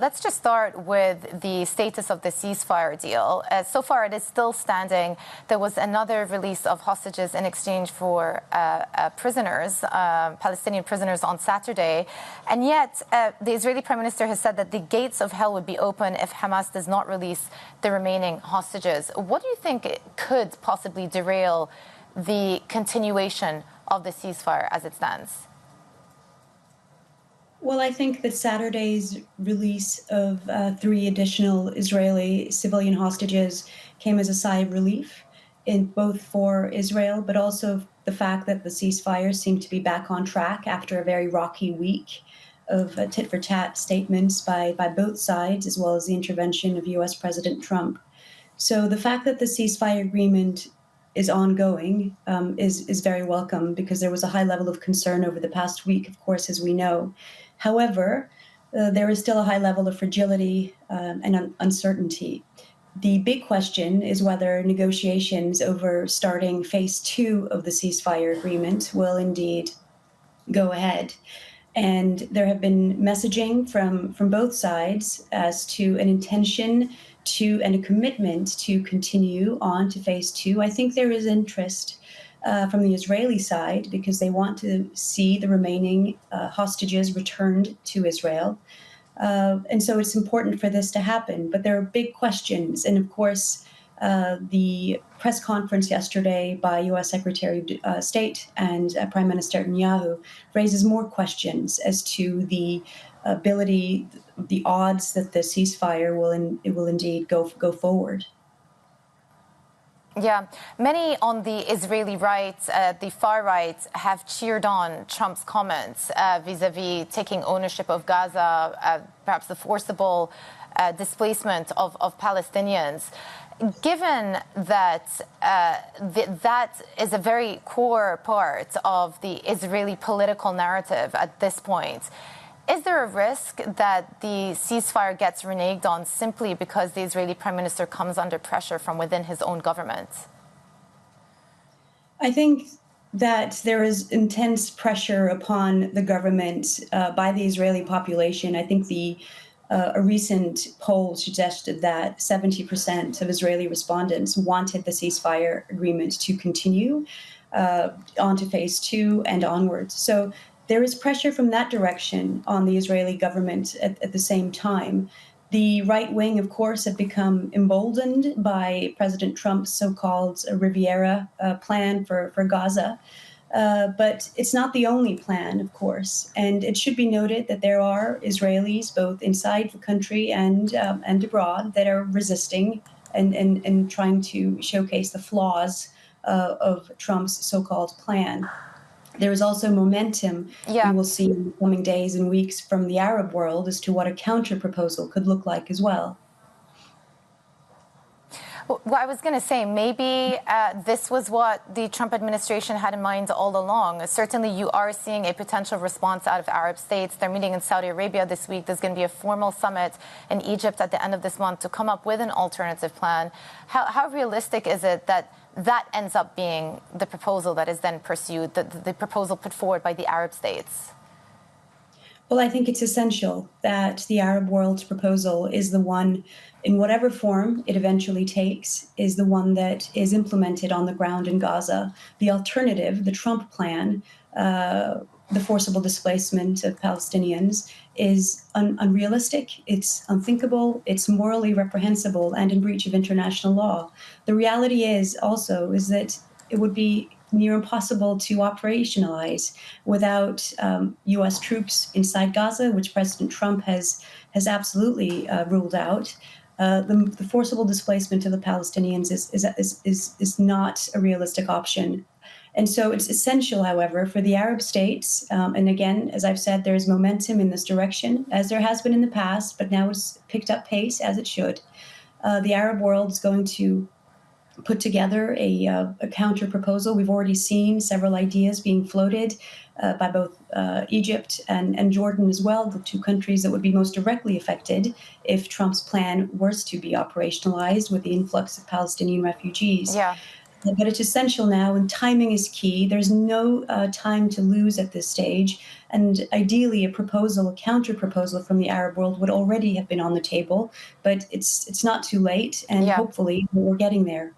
Let's just start with the status of the ceasefire deal. So far, it is still standing. There was another release of hostages in exchange for prisoners, Palestinian prisoners, on Saturday. And yet, the Israeli Prime Minister has said that the gates of hell would be open if Hamas does not release the remaining hostages. What do you think could possibly derail the continuation of the ceasefire as it stands? Well, I think that Saturday's release of 3 additional Israeli civilian hostages came as a sigh of relief, in both for Israel, but also the fact that the ceasefire seemed to be back on track after a very rocky week of tit-for-tat statements by both sides, as well as the intervention of U.S. President Trump. So the fact that the ceasefire agreement is ongoing is very welcome, because there was a high level of concern over the past week, of course, as we know. However, there is still a high level of fragility and uncertainty. The big question is whether negotiations over starting phase 2 of the ceasefire agreement will indeed go ahead. And there have been messaging from both sides as to an intention to and a commitment to continue on to phase 2. I think there is interest from the Israeli side, because they want to see the remaining hostages returned to Israel. And so it's important for this to happen. But there are big questions. And of course, the press conference yesterday by U.S. Secretary of State and Prime Minister Netanyahu raises more questions as to the ability, the odds that the ceasefire will indeed go forward. Yeah, many on the Israeli right, the far right, have cheered on Trump's comments vis-a-vis taking ownership of Gaza, perhaps the forcible displacement of Palestinians. Given that that is a very core part of the Israeli political narrative at this point, is there a risk that the ceasefire gets reneged on simply because the Israeli Prime Minister comes under pressure from within his own government? I think that there is intense pressure upon the government by the Israeli population. I think a recent poll suggested that 70% of Israeli respondents wanted the ceasefire agreement to continue on to phase 2 and onwards. So there is pressure from that direction on the Israeli government at the same time. The right wing, of course, have become emboldened by President Trump's so-called Riviera plan for Gaza. But it's not the only plan, of course. And it should be noted that there are Israelis, both inside the country and abroad, that are resisting and trying to showcase the flaws of Trump's so-called plan. There is also momentum we will see in the coming days and weeks from the Arab world as to what a counter-proposal could look like as well. Well, I was going to say, maybe this was what the Trump administration had in mind all along. Certainly, you are seeing a potential response out of Arab states. They're meeting in Saudi Arabia this week. There's going to be a formal summit in Egypt at the end of this month to come up with an alternative plan. How realistic is it that ends up being the proposal that is then pursued, the proposal put forward by the Arab states? Well, I think it's essential that the Arab world's proposal is the one, in whatever form it eventually takes, is the one that is implemented on the ground in Gaza. The alternative, the Trump plan, the forcible displacement of Palestinians, is unrealistic, it's unthinkable, it's morally reprehensible, and in breach of international law. The reality is that it would be near impossible to operationalize without U.S. troops inside Gaza, which President Trump has absolutely ruled out. The forcible displacement of the Palestinians is not a realistic option. And so it's essential, however, for the Arab states, and again, as I've said, there is momentum in this direction, as there has been in the past, but now it's picked up pace, as it should. The Arab world is going to put together a counter-proposal. We've already seen several ideas being floated by both Egypt and Jordan as well, the 2 countries that would be most directly affected if Trump's plan was to be operationalized with the influx of Palestinian refugees. But it's essential now, and timing is key. There's no time to lose at this stage. And ideally, a proposal, a counter proposal from the Arab world would already have been on the table. But it's not too late, and Yeah. hopefully we're getting there.